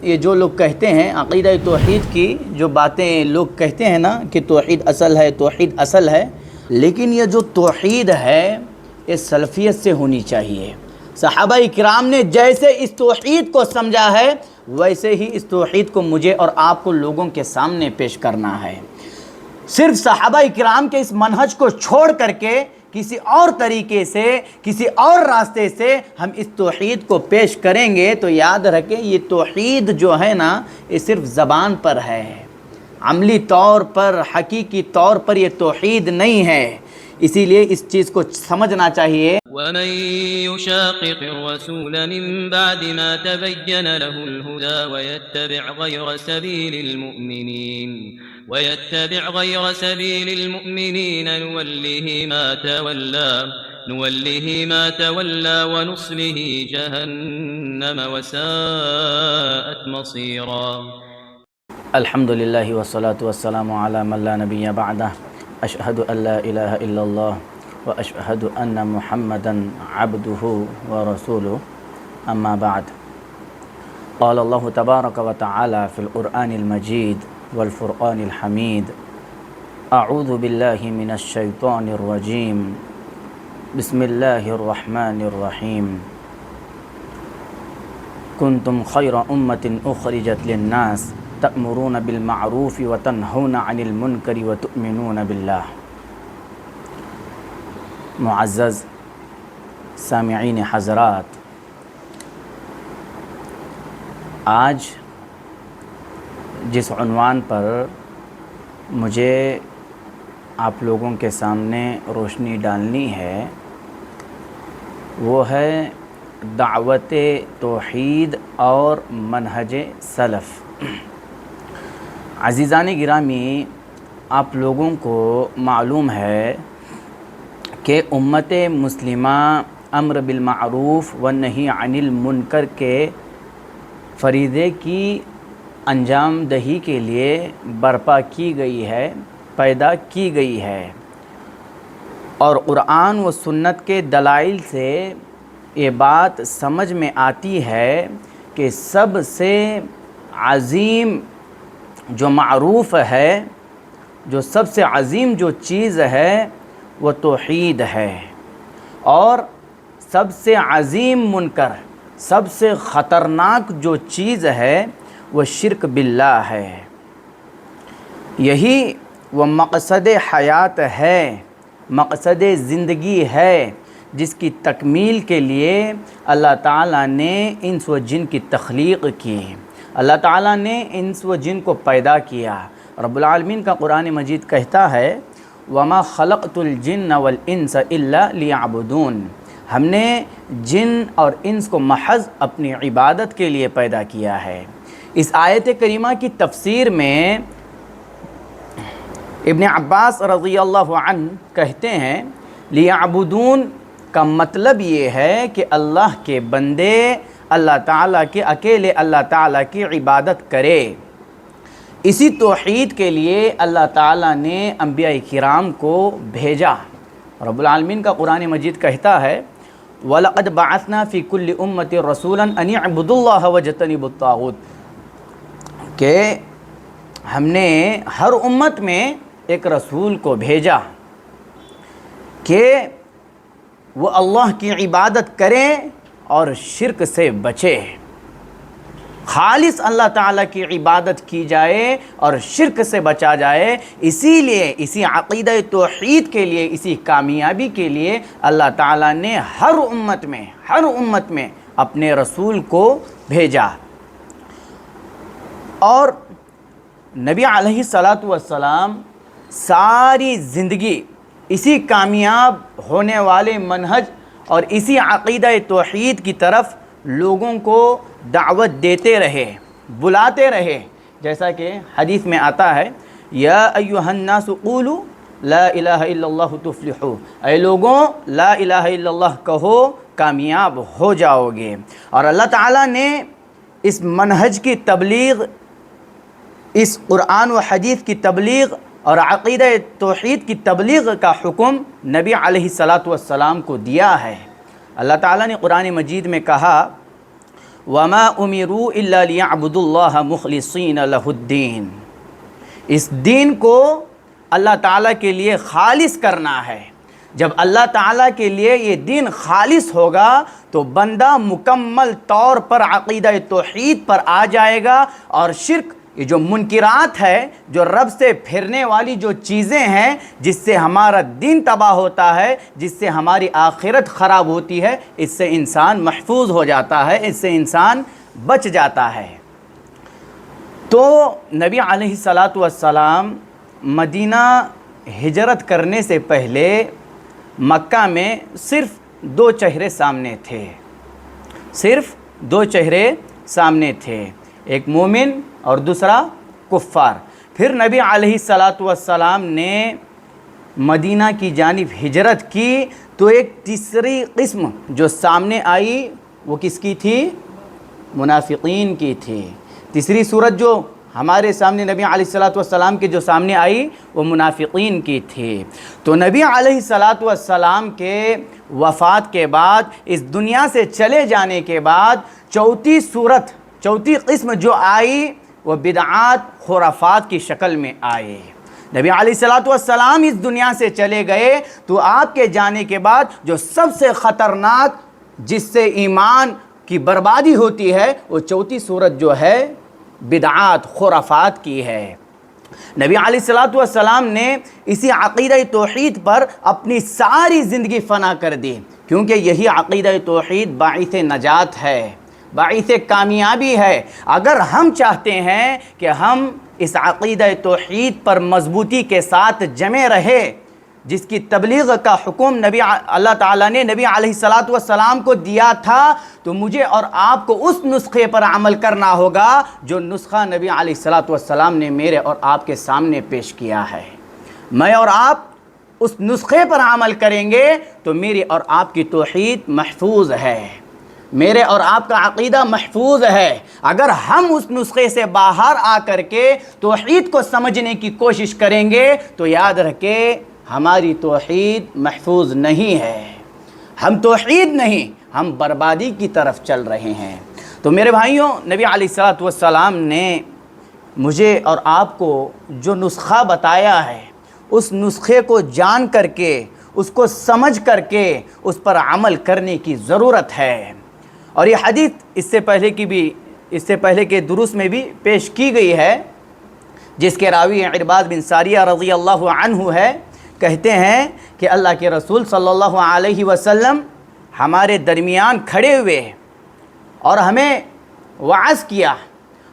یہ جو لوگ کہتے ہیں عقیدہ توحید کی جو باتیں لوگ کہتے ہیں نا کہ توحید اصل ہے، توحید اصل ہے، لیکن یہ جو توحید ہے یہ سلفیت سے ہونی چاہیے۔ صحابہ اکرام نے جیسے اس توحید کو سمجھا ہے ویسے ہی اس توحید کو مجھے اور آپ کو لوگوں کے سامنے پیش کرنا ہے۔ صرف صحابہ اکرام کے اس منہج کو چھوڑ کر کے کسی اور طریقے سے، کسی اور راستے سے ہم اس توحید کو پیش کریں گے تو یاد رکھیں یہ توحید جو ہے نا یہ صرف زبان پر ہے، عملی طور پر، حقیقی طور پر یہ توحید نہیں ہے۔ اسی لیے اس چیز کو سمجھنا چاہیے۔ ومن يشاقق الرسول من بعد ما تبين له الهدى ويتبع غير سبيل المؤمنين نوله ما تولى ونصله جهنم وساءت مصيرا۔ الحمد للہ والصلاة والسلام علی من لا نبی بعدہ، اشہد ان لا الہ الا اللہ واشہد ان محمدا عبدہ ورسولہ، اما بعد۔ قال اللہ تبارک وتعالی فی القرآن المجید والفرقان الحمید، اعوذ باللہ من الشیطان الرجیم، بسم اللہ الرحمن الرحیم، کنتم خیر امۃ اخرجت للناس تأمرون بالمعروف وتنہون عن المنکر وتؤمنون باللہ۔ معزز سامعین حضرات، آج جس عنوان پر مجھے آپ لوگوں کے سامنے روشنی ڈالنی ہے وہ ہے دعوت توحید اور منہج سلف۔ عزیزان گرامی، آپ لوگوں کو معلوم ہے کہ امت مسلمہ امر بالمعروف والنہی عن المنکر کے فریضے کی انجام دہی کے لیے برپا کی گئی ہے، پیدا کی گئی ہے، اور قرآن و سنت کے دلائل سے یہ بات سمجھ میں آتی ہے کہ سب سے عظیم جو معروف ہے، جو سب سے عظیم جو چیز ہے وہ توحید ہے، اور سب سے عظیم منکر، سب سے خطرناک جو چیز ہے وہ شرک باللہ ہے۔ یہی وہ مقصد حیات ہے، مقصد زندگی ہے، جس کی تکمیل کے لیے اللہ تعالیٰ نے انس و جن کی تخلیق کی، اللہ تعالیٰ نے انس و جن کو پیدا کیا۔ رب العالمین کا قرآن مجید کہتا ہے وَمَا خَلَقْتُ الْجِنَّ وَالْإِنسَ إِلَّا لِيَعْبُدُونَ، ہم نے جن اور انس کو محض اپنی عبادت کے لیے پیدا کیا ہے۔ اس آیت کریمہ کی تفسیر میں ابن عباس رضی اللہ عنہ کہتے ہیں لیعبدون کا مطلب یہ ہے کہ اللہ کے بندے اللہ تعالیٰ کے اکیلے اللہ تعالیٰ کی عبادت کرے۔ اسی توحید کے لیے اللہ تعالیٰ نے انبیاء کرام کو بھیجا۔ رب العالمین کا قرآن مجید کہتا ہے وَلَقَدْ بَعَثْنَا فِي كُلِّ أُمَّةٍ رَسُولًا أَنِ اعْبُدُوا اللَّهَ وَاجْتَنِبُوا الطَّاغُوتَ، کہ ہم نے ہر امت میں ایک رسول کو بھیجا کہ وہ اللہ کی عبادت کریں اور شرک سے بچے، خالص اللہ تعالیٰ کی عبادت کی جائے اور شرک سے بچا جائے۔ اسی لیے اسی عقیدہ توحید کے لیے، اسی کامیابی کے لیے اللہ تعالیٰ نے ہر امت میں اپنے رسول کو بھیجا، اور نبی علیہ السلام ساری زندگی اسی کامیاب ہونے والے منہج اور اسی عقیدہ توحید کی طرف لوگوں کو دعوت دیتے رہے، بلاتے رہے، جیسا کہ حدیث میں آتا ہے یا ایھا الناس قولوا لا الہ الا اللہ تفلحوا، اے لوگوں لا الہ الا اللہ کہو کامیاب ہو جاؤ گے۔ اور اللہ تعالیٰ نے اس منہج کی تبلیغ، اس قرآن و حدیث کی تبلیغ اور عقیدہ توحید کی تبلیغ کا حکم نبی علیہ السلام کو دیا ہے۔ اللہ تعالیٰ نے قرآن مجید میں کہا وما امروا الا ليعبدوا اللہ مخلصین لہ الدین، اس دین کو اللہ تعالیٰ کے لیے خالص کرنا ہے۔ جب اللہ تعالیٰ کے لیے یہ دین خالص ہوگا تو بندہ مکمل طور پر عقیدہ توحید پر آ جائے گا، اور شرک، یہ جو منکرات ہے، جو رب سے پھرنے والی جو چیزیں ہیں جس سے ہمارا دین تباہ ہوتا ہے، جس سے ہماری آخرت خراب ہوتی ہے، اس سے انسان محفوظ ہو جاتا ہے، اس سے انسان بچ جاتا ہے۔ تو نبی علیہ السلام مدینہ ہجرت کرنے سے پہلے مکہ میں صرف 2 چہرے سامنے تھے، صرف 2 چہرے سامنے تھے، ایک مومن اور دوسرا کفار۔ پھر نبی علیہ السلام نے مدینہ کی جانب ہجرت کی تو ایک تیسری قسم جو سامنے آئی وہ کس کی تھی؟ منافقین کی تھی۔ تیسری صورت جو ہمارے سامنے نبی علیہ السلام کے جو سامنے آئی وہ منافقین کی تھی۔ تو نبی علیہ السلام کے وفات کے بعد، اس دنیا سے چلے جانے کے بعد، چوتھی قسم جو آئی وہ بدعات، خرافات کی شکل میں آئے۔ نبی علیہ السلام اس دنیا سے چلے گئے تو آپ کے جانے کے بعد جو سب سے خطرناک، جس سے ایمان کی بربادی ہوتی ہے، وہ چوتھی صورت جو ہے بدعات، خرافات کی ہے۔ نبی علیہ السلام نے اسی عقیدہ توحید پر اپنی ساری زندگی فنا کر دی، کیونکہ یہی عقیدہ توحید باعث نجات ہے، باعث کامیابی ہے۔ اگر ہم چاہتے ہیں کہ ہم اس عقیدہ توحید پر مضبوطی کے ساتھ جمے رہے، جس کی تبلیغ کا حکم اللہ تعالیٰ نے نبی علیہ السلام کو دیا تھا، تو مجھے اور آپ کو اس نسخے پر عمل کرنا ہوگا جو نسخہ نبی علیہ السلام نے میرے اور آپ کے سامنے پیش کیا ہے۔ میں اور آپ اس نسخے پر عمل کریں گے تو میری اور آپ کی توحید محفوظ ہے، میرے اور آپ کا عقیدہ محفوظ ہے۔ اگر ہم اس نسخے سے باہر آ کر کے توحید کو سمجھنے کی کوشش کریں گے تو یاد رکھیں ہماری توحید محفوظ نہیں ہے، ہم توحید نہیں، ہم بربادی کی طرف چل رہے ہیں۔ تو میرے بھائیوں، نبی علیہ السلام نے مجھے اور آپ کو جو نسخہ بتایا ہے، اس نسخے کو جان کر کے، اس کو سمجھ کر کے اس پر عمل کرنے کی ضرورت ہے۔ اور یہ حدیث اس سے پہلے کے دروس میں بھی پیش کی گئی ہے، جس کے راوی عرباض بن ساریہ رضی اللہ عنہ ہے۔ کہتے ہیں کہ اللہ کے رسول صلی اللہ علیہ وسلم ہمارے درمیان کھڑے ہوئے اور ہمیں وعظ کیا،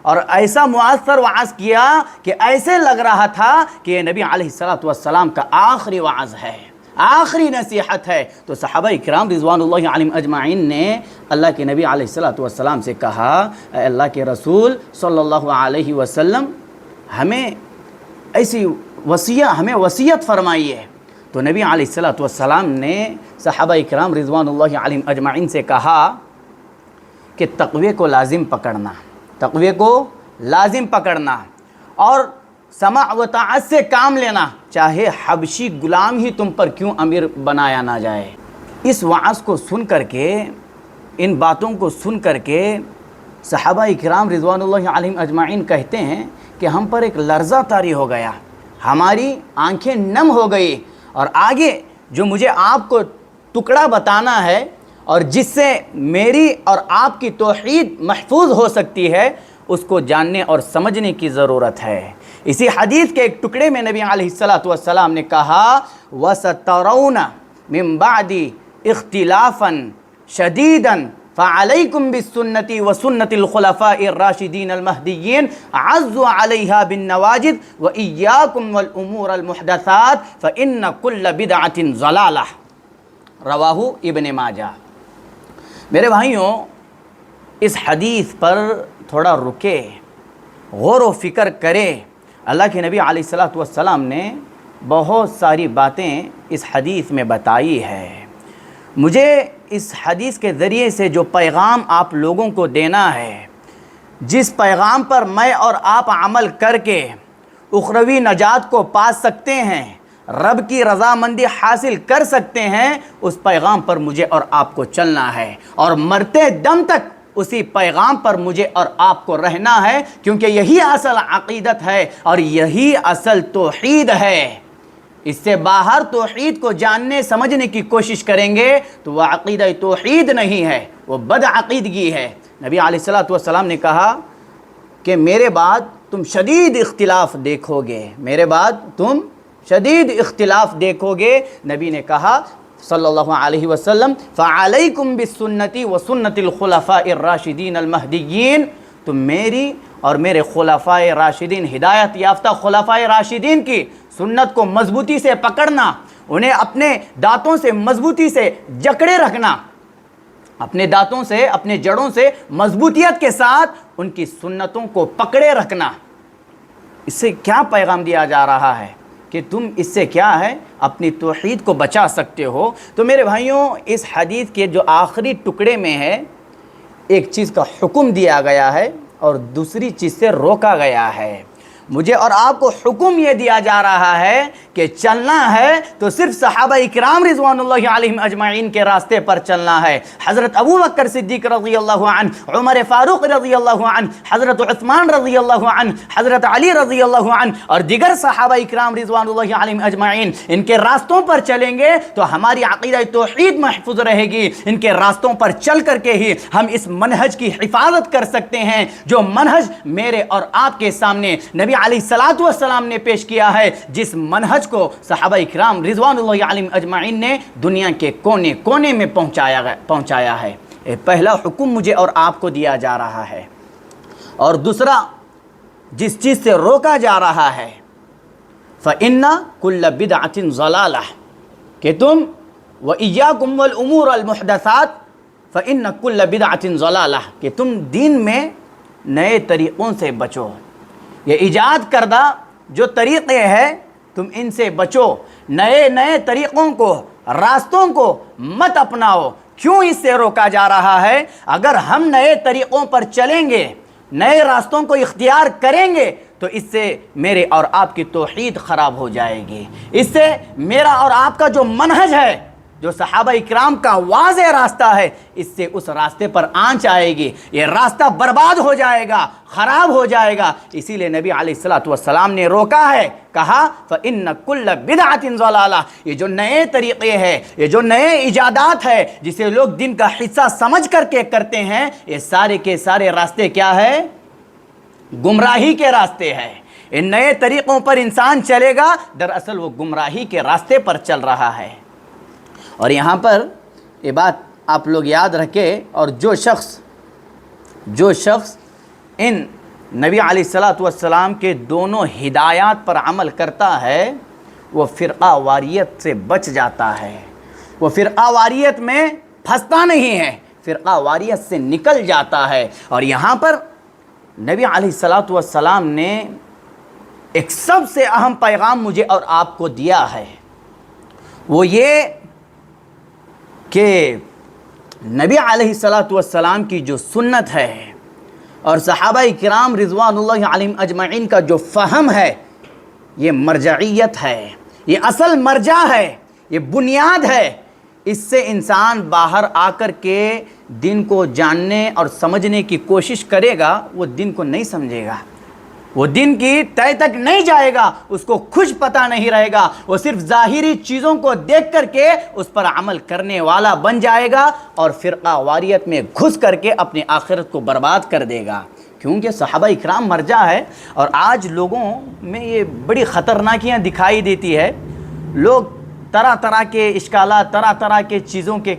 اور ایسا مؤثر وعظ کیا کہ ایسے لگ رہا تھا کہ یہ نبی علیہ السلام کا آخری وعظ ہے، آخری نصیحت ہے۔ تو صحابہ اکرام رضوان اللہ علیہم اجمعین نے اللہ کے نبی علیہ السلام سے کہا، اے اللہ کے رسول صلی اللہ علیہ وسلم، ہمیں ایسی ہمیں وصیت فرمائیے۔ تو نبی علیہ السلام نے صحابہ اکرام رضوان اللہ علیہم اجمعین سے کہا کہ تقوی کو لازم پکڑنا، تقوی کو لازم پکڑنا، اور سمع و طاعت سے کام لینا، چاہے حبشی غلام ہی تم پر کیوں امیر بنایا نہ جائے۔ اس وعظ کو سن کر کے، ان باتوں کو سن کر کے صحابہ اکرام رضوان اللہ علیہم اجمعین کہتے ہیں کہ ہم پر ایک لرزہ طاری ہو گیا، ہماری آنکھیں نم ہو گئی، اور آگے جو مجھے آپ کو ٹکڑا بتانا ہے اور جس سے میری اور آپ کی توحید محفوظ ہو سکتی ہے، اس کو جاننے اور سمجھنے کی ضرورت ہے۔ اسی حدیث کے ایک ٹکڑے میں نبی علیہ السلام نے کہا، وَسَتَرَوْنَ مِن بَعْدِ اخْتِلَافًا شَدِيدًا فَعَلَيْكُمْ بِالسُّنَّةِ وَسُنَّةِ الْخُلَفَاءِ الرَّاشِدِينَ الْمَهْدِيِّينَ عَضُّوا عَلَيْهَا بِالنَّوَاجِذِ وَإِيَّاكُمْ وَالْأُمُورَ الْمُحْدَثَاتِ فَإِنَّ كُلَّ بِدْعَةٍ ضَلَالَةٌ رواہ ابن ماجہ۔ میرے بھائیوں، اس حدیث پر تھوڑا رکے، غور و فکر کرے۔ اللہ کے نبی علیہ السلام نے بہت ساری باتیں اس حدیث میں بتائی ہے۔ مجھے اس حدیث کے ذریعے سے جو پیغام آپ لوگوں کو دینا ہے، جس پیغام پر میں اور آپ عمل کر کے اخروی نجات کو پا سکتے ہیں، رب کی رضامندی حاصل کر سکتے ہیں، اس پیغام پر مجھے اور آپ کو چلنا ہے، اور مرتے دم تک اسی پیغام پر مجھے اور آپ کو رہنا ہے، کیونکہ یہی اصل عقیدت ہے اور یہی اصل توحید ہے۔ اس سے باہر توحید کو جاننے سمجھنے کی کوشش کریں گے تو وہ عقیدہ توحید نہیں ہے، وہ بدعقیدگی ہے۔ نبی علیہ السلام نے کہا کہ میرے بعد تم شدید اختلاف دیکھو گے، میرے بعد تم شدید اختلاف دیکھو گے۔ نبی نے کہا صلی اللہ علیہ وسلم فعلیکم بسنتی وسنت الخلفاء الراشدین المہدیین، تم میری اور میرے خلفاء راشدین، ہدایت یافتہ خلفاء راشدین کی سنت کو مضبوطی سے پکڑنا، انہیں اپنے دانتوں سے مضبوطی سے جکڑے رکھنا، اپنے دانتوں سے، اپنے جڑوں سے مضبوطیت کے ساتھ ان کی سنتوں کو پکڑے رکھنا۔ اس سے کیا پیغام دیا جا رہا ہے کہ تم اس سے کیا ہے اپنی توحید کو بچا سکتے ہو؟ تو میرے بھائیوں، اس حدیث کے جو آخری ٹکڑے میں ہے ایک چیز کا حکم دیا گیا ہے اور دوسری چیز سے روکا گیا ہے۔ مجھے اور آپ کو حکم یہ دیا جا رہا ہے کہ چلنا ہے تو صرف صحابہ اکرام رضوان اللہ علیہم اجمعین کے راستے پر چلنا ہے۔ حضرت ابو بکر صدیق رضی اللہ عنہ، عمر فاروق رضی اللہ عنہ، حضرت عثمان رضی اللہ عنہ، حضرت علی رضی اللہ عنہ اور دیگر صحابہ اکرام رضوان اللہ علیہم اجمعین، ان کے راستوں پر چلیں گے تو ہماری عقیدہ توحید محفوظ رہے گی۔ ان کے راستوں پر چل کر کے ہی ہم اس منہج کی حفاظت کر سکتے ہیں جو منہج میرے اور آپ کے سامنے نبی علیہ السلام نے پیش کیا ہے، جس منہج کو صحابہ اکرام رضوان اللہ علیہم اجمعین نے دنیا کے کونے کونے میں پہنچایا ہے۔ پہلا حکم مجھے اور آپ کو دیا جا رہا ہے، اور دوسرا جس چیز سے روکا جا رہا ہے فَإِنَّ كُلَّ بِدْعَةٍ ضَلَالَةٍ، کہ تم وَإِيَّاكُمْ وَالْأُمُورَ الْمُحْدَثَاتِ فَإِنَّ كُلَّ بِدْعَةٍ ضَلَالَةٍ، کہ تم دین میں نئے طریقوں سے بچو، یہ ایجاد کردہ جو طریقے ہیں تم ان سے بچو، نئے طریقوں کو، راستوں کو مت اپناؤ۔ کیوں اس سے روکا جا رہا ہے؟ اگر ہم نئے طریقوں پر چلیں گے، نئے راستوں کو اختیار کریں گے تو اس سے میرے اور آپ کی توحید خراب ہو جائے گی، اس سے میرا اور آپ کا جو منہج ہے، جو صحابہ اکرام کا واضح راستہ ہے، اس سے اس راستے پر آنچ آئے گی، یہ راستہ برباد ہو جائے گا، خراب ہو جائے گا۔ اسی لیے نبی علیہ السلام نے روکا ہے، کہا فَإِنَّ كُلَّ بِدْعَةٍ ضَلَالَةٍ، یہ جو نئے طریقے ہیں، یہ جو نئے ایجادات ہے جسے لوگ دین کا حصہ سمجھ کر کے کرتے ہیں، یہ سارے کے سارے راستے کیا ہے؟ گمراہی کے راستے ہیں۔ ان نئے طریقوں پر انسان چلے گا، دراصل وہ گمراہی کے راستے پر چل رہا ہے۔ اور یہاں پر یہ بات آپ لوگ یاد رکھیں، اور جو شخص ان نبی علیہ السلام کے دونوں ہدایات پر عمل کرتا ہے وہ فرقہ واریت سے بچ جاتا ہے، وہ فرقہ واریت میں پھنستا نہیں ہے، فرقہ واریت سے نکل جاتا ہے۔ اور یہاں پر نبی علیہ السلام نے ایک سب سے اہم پیغام مجھے اور آپ کو دیا ہے، وہ یہ کہ نبی علیہ السلام کی جو سنت ہے اور صحابہ کرام رضوان اللہ علیہم اجمعین کا جو فہم ہے، یہ مرجعیت ہے، یہ اصل مرجع ہے، یہ بنیاد ہے۔ اس سے انسان باہر آ کر کے دین کو جاننے اور سمجھنے کی کوشش کرے گا، وہ دین کو نہیں سمجھے گا، وہ دین کی تہ تک نہیں جائے گا، اس کو کچھ پتہ نہیں رہے گا، وہ صرف ظاہری چیزوں کو دیکھ کر کے اس پر عمل کرنے والا بن جائے گا اور فرقہ واریت میں گھس کر کے اپنی آخرت کو برباد کر دے گا۔ کیونکہ صحابہ اکرام مرجع ہے، اور آج لوگوں میں یہ بڑی خطرناکیاں دکھائی دیتی ہے۔ لوگ طرح طرح کے اشکالات، طرح طرح کے چیزوں کے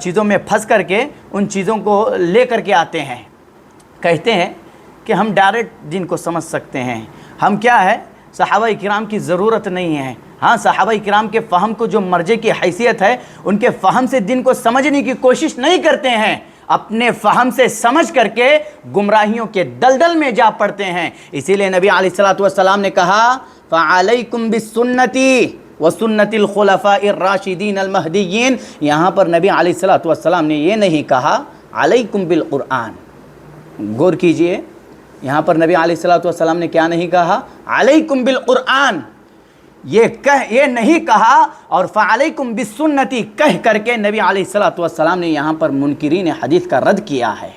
چیزوں میں پھنس کر کے ان چیزوں کو لے کر کے آتے ہیں، کہتے ہیں کہ ہم ڈائریکٹ دین کو سمجھ سکتے ہیں، ہم کیا ہے، صحابہ اکرام کی ضرورت نہیں ہے۔ ہاں، صحابہ اکرام کے فہم کو جو مرجع کی حیثیت ہے، ان کے فہم سے دین کو سمجھنے کی کوشش نہیں کرتے ہیں، اپنے فہم سے سمجھ کر کے گمراہیوں کے دلدل میں جا پڑتے ہیں۔ اسی لیے نبی علیہ السلام نے کہا فَعَلَيْكُمْ بِالسُّنَّةِ وَسُنَّةِ الْخُلَفَاءِ الرَّاشِدِينَ الْمَهْدِيِّينَ۔ یہاں پر نبی علیہ السلام نے یہ نہیں کہا علیکم بالقرآن، غور کیجئے، یہاں پر نبی علیہ السلام نے کیا نہیں کہا؟ علیکم بالقرآن، یہ نہیں کہا، اور فعلیکم بالسنتی کہہ کر کے نبی علیہ السلام نے یہاں پر منکرین حدیث کا رد کیا ہے۔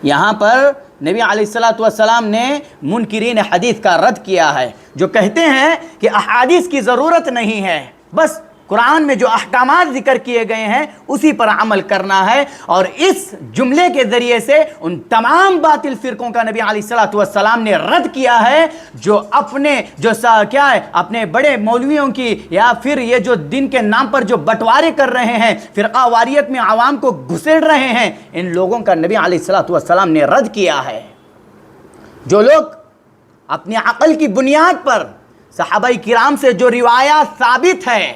یہاں پر نبی علیہ الصلوۃ والسلام نے منکرین حدیث کا رد کیا ہے، جو کہتے ہیں کہ احادیث کی ضرورت نہیں ہے، بس قرآن میں جو احکامات ذکر کیے گئے ہیں اسی پر عمل کرنا ہے۔ اور اس جملے کے ذریعے سے ان تمام باطل فرقوں کا نبی علیہ الصلوۃ والسلام نے رد کیا ہے، جو اپنے بڑے مولویوں کی یا پھر یہ جو دین کے نام پر جو بٹوارے کر رہے ہیں، فرقہ واریت میں عوام کو گھسیڑ رہے ہیں، ان لوگوں کا نبی علیہ الصلوۃ والسلام نے رد کیا ہے۔ جو لوگ اپنی عقل کی بنیاد پر صحابہ کرام سے جو روایات ثابت ہے،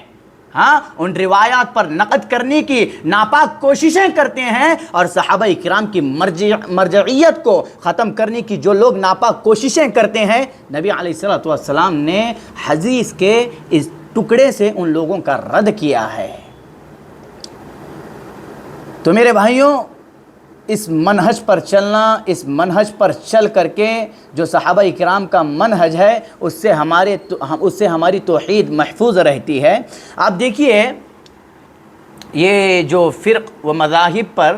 ان روایات پر نقد کرنے کی ناپاک کوششیں کرتے ہیں، اور صحابہ کرام کی مرجعیت کو ختم کرنے کی جو لوگ ناپاک کوششیں کرتے ہیں، نبی علیہ الصلوۃ والسلام نے حدیث کے اس ٹکڑے سے ان لوگوں کا رد کیا ہے۔ تو میرے بھائیوں، اس منہج پر چلنا، اس منہج پر چل کر کے جو صحابہ کرام کا منہج ہے، اس سے ہماری توحید محفوظ رہتی ہے۔ آپ دیکھیے، یہ جو فرق و مذاہب پر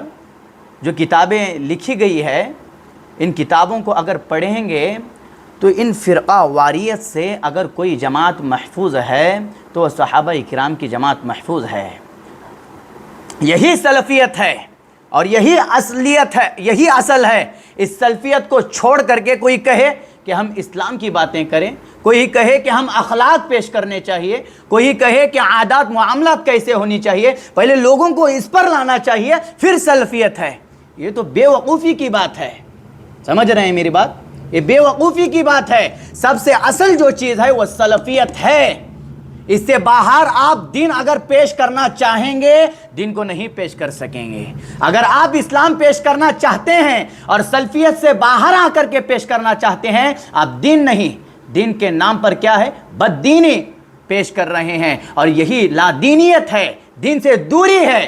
جو کتابیں لکھی گئی ہے، ان کتابوں کو اگر پڑھیں گے تو ان فرقہ واریت سے اگر کوئی جماعت محفوظ ہے تو صحابہ کرام کی جماعت محفوظ ہے۔ یہی سلفیت ہے اور یہی اصلیت ہے، یہی اصل ہے۔ اس سلفیت کو چھوڑ کر کے کوئی کہے کہ ہم اسلام کی باتیں کریں، کوئی کہے کہ ہم اخلاق پیش کرنے چاہیے، کوئی کہے کہ عادات معاملات کیسے ہونی چاہیے، پہلے لوگوں کو اس پر لانا چاہیے، پھر سلفیت ہے۔ یہ تو بے وقوفی کی بات ہے، سمجھ رہے ہیں میری بات؟ یہ بے وقوفی کی بات ہے۔ سب سے اصل جو چیز ہے وہ سلفیت ہے۔ اس سے باہر آپ دین اگر پیش کرنا چاہیں گے، دین کو نہیں پیش کر سکیں گے۔ اگر آپ اسلام پیش کرنا چاہتے ہیں اور سلفیت سے باہر آ کر کے پیش کرنا چاہتے ہیں، آپ دین نہیں، دین کے نام پر کیا ہے؟ بد دینی پیش کر رہے ہیں، اور یہی لا دینیت ہے، دین سے دوری ہے۔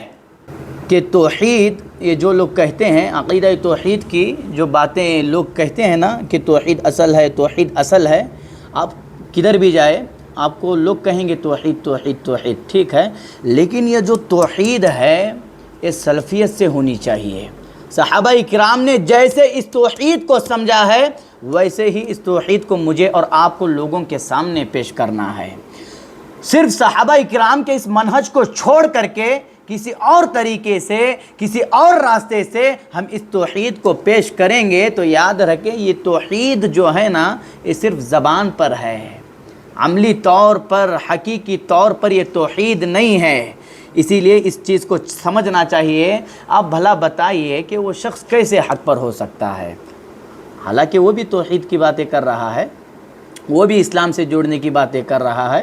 کہ توحید، یہ جو لوگ کہتے ہیں عقیدہ توحید کی جو باتیں لوگ کہتے ہیں نا کہ توحید اصل ہے، توحید اصل ہے، آپ کدھر بھی جائے آپ کو لوگ کہیں گے توحید توحید توحید، ٹھیک ہے، لیکن یہ جو توحید ہے یہ سلفیت سے ہونی چاہیے۔ صحابہ کرام نے جیسے اس توحید کو سمجھا ہے، ویسے ہی اس توحید کو مجھے اور آپ کو لوگوں کے سامنے پیش کرنا ہے۔ صرف صحابہ کرام کے اس منہج کو چھوڑ کر کے کسی اور طریقے سے، کسی اور راستے سے ہم اس توحید کو پیش کریں گے تو یاد رکھیں، یہ توحید جو ہے نا، یہ صرف زبان پر ہے، عملی طور پر، حقیقی طور پر یہ توحید نہیں ہے۔ اسی لیے اس چیز کو سمجھنا چاہیے۔ آپ بھلا بتائیے کہ وہ شخص کیسے حق پر ہو سکتا ہے؟ حالانکہ وہ بھی توحید کی باتیں کر رہا ہے، وہ بھی اسلام سے جوڑنے کی باتیں کر رہا ہے،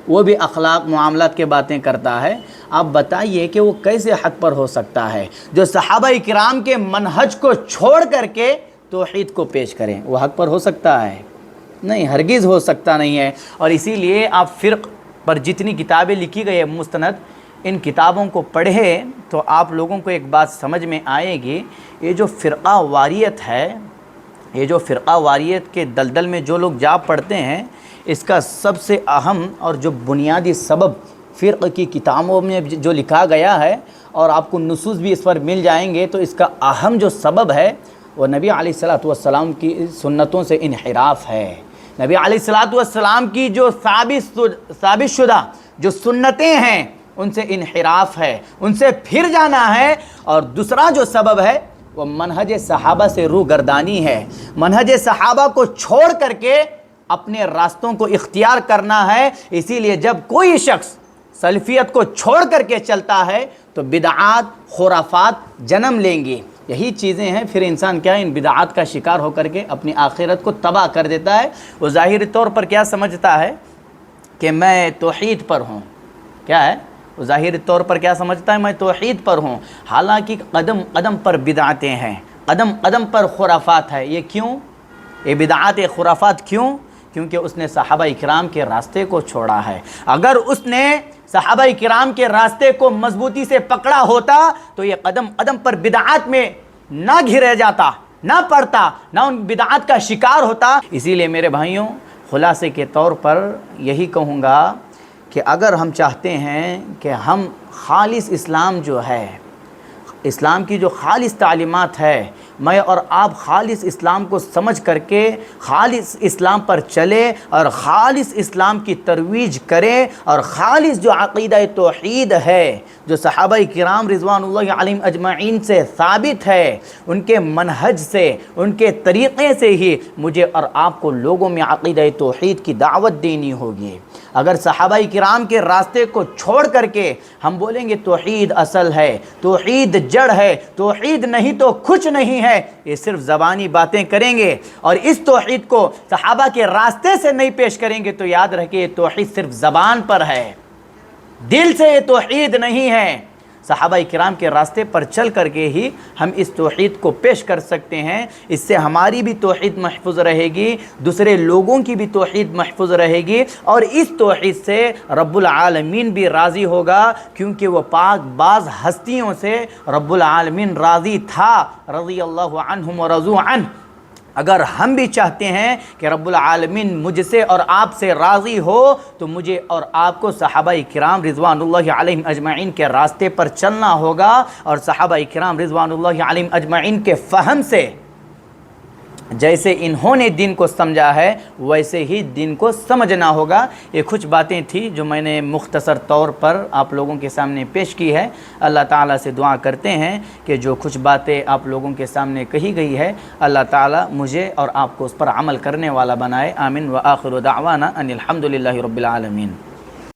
وہ بھی اخلاق معاملات کے باتیں کرتا ہے۔ آپ بتائیے کہ وہ کیسے حق پر ہو سکتا ہے جو صحابہ کرام کے منہج کو چھوڑ کر کے توحید کو پیش کریں؟ وہ حق پر ہو سکتا ہے؟ نہیں، ہرگز ہو سکتا نہیں ہے۔ اور اسی لیے آپ فرق پر جتنی کتابیں لکھی گئی ہیں مستند، ان کتابوں کو پڑھیں تو آپ لوگوں کو ایک بات سمجھ میں آئے گی، یہ جو فرقہ واریت ہے، یہ جو فرقہ واریت کے دلدل میں جو لوگ جا پڑتے ہیں، اس کا سب سے اہم اور جو بنیادی سبب فرقہ کی کتابوں میں جو لکھا گیا ہے، اور آپ کو نصوص بھی اس پر مل جائیں گے، تو اس کا اہم جو سبب ہے وہ نبی علیہ الصلوۃ والسلام کی سنتوں سے انحراف ہے۔ نبی علیہ الصلوۃ والسلام کی جو ثابت شدہ جو سنتیں ہیں، ان سے انحراف ہے، ان سے پھر جانا ہے۔ اور دوسرا جو سبب ہے وہ منہج صحابہ سے روگردانی ہے، منہج صحابہ کو چھوڑ کر کے اپنے راستوں کو اختیار کرنا ہے۔ اسی لیے جب کوئی شخص سلفیت کو چھوڑ کر کے چلتا ہے تو بدعات، خرافات جنم لیں گی۔ یہی چیزیں ہیں، پھر انسان کیا ہے، ان بدعات کا شکار ہو کر کے اپنی آخرت کو تباہ کر دیتا ہے۔ وہ ظاہری طور پر کیا سمجھتا ہے کہ میں توحید پر ہوں، کیا ہے، وہ ظاہری طور پر کیا سمجھتا ہے، میں توحید پر ہوں، حالانکہ قدم قدم پر بدعتیں ہیں، قدم قدم پر خرافات ہے۔ یہ کیوں؟ یہ بدعات خرافات کیوں؟ کیونکہ اس نے صحابہ کرام کے راستے کو چھوڑا ہے۔ اگر اس نے صحابہ کرام کے راستے کو مضبوطی سے پکڑا ہوتا تو یہ قدم قدم پر بدعات میں نہ گھرے جاتا، نہ پڑتا، نہ ان بدعات کا شکار ہوتا۔ اسی لیے میرے بھائیوں، خلاصے کے طور پر یہی کہوں گا کہ اگر ہم چاہتے ہیں کہ ہم خالص اسلام جو ہے، اسلام کی جو خالص تعلیمات ہے میں اور آپ خالص اسلام کو سمجھ کر کے خالص اسلام پر چلے اور خالص اسلام کی ترویج کریں، اور خالص جو عقیدہ توحید ہے جو صحابہ کرام رضوان اللہ علیہم اجمعین سے ثابت ہے، ان کے منہج سے، ان کے طریقے سے ہی مجھے اور آپ کو لوگوں میں عقیدہ توحید کی دعوت دینی ہوگی۔ اگر صحابہ کرام کے راستے کو چھوڑ کر کے ہم بولیں گے توحید اصل ہے، توحید جڑ ہے، توحید نہیں تو کچھ نہیں ہے، یہ صرف زبانی باتیں کریں گے اور اس توحید کو صحابہ کے راستے سے نہیں پیش کریں گے تو یاد رکھیں یہ توحید صرف زبان پر ہے، دل سے یہ توحید نہیں ہے۔ صحابہ کرام کے راستے پر چل کر کے ہی ہم اس توحید کو پیش کر سکتے ہیں، اس سے ہماری بھی توحید محفوظ رہے گی، دوسرے لوگوں کی بھی توحید محفوظ رہے گی، اور اس توحید سے رب العالمین بھی راضی ہوگا، کیونکہ وہ پاک باز ہستیوں سے رب العالمین راضی تھا، رضی اللہ عنہم ورضوا عنہ۔ اگر ہم بھی چاہتے ہیں کہ رب العالمین مجھ سے اور آپ سے راضی ہو تو مجھے اور آپ کو صحابہ کرام رضوان اللہ علیہم اجمعین کے راستے پر چلنا ہوگا، اور صحابہ کرام رضوان اللہ علیہم اجمعین کے فہم سے جیسے انہوں نے دین کو سمجھا ہے ویسے ہی دین کو سمجھنا ہوگا۔ یہ کچھ باتیں تھیں جو میں نے مختصر طور پر آپ لوگوں کے سامنے پیش کی ہے۔ اللہ تعالیٰ سے دعا کرتے ہیں کہ جو کچھ باتیں آپ لوگوں کے سامنے کہی گئی ہے اللہ تعالیٰ مجھے اور آپ کو اس پر عمل کرنے والا بنائے۔ آمین۔ وآخر دعوانا ان الحمدللہ رب العالمین۔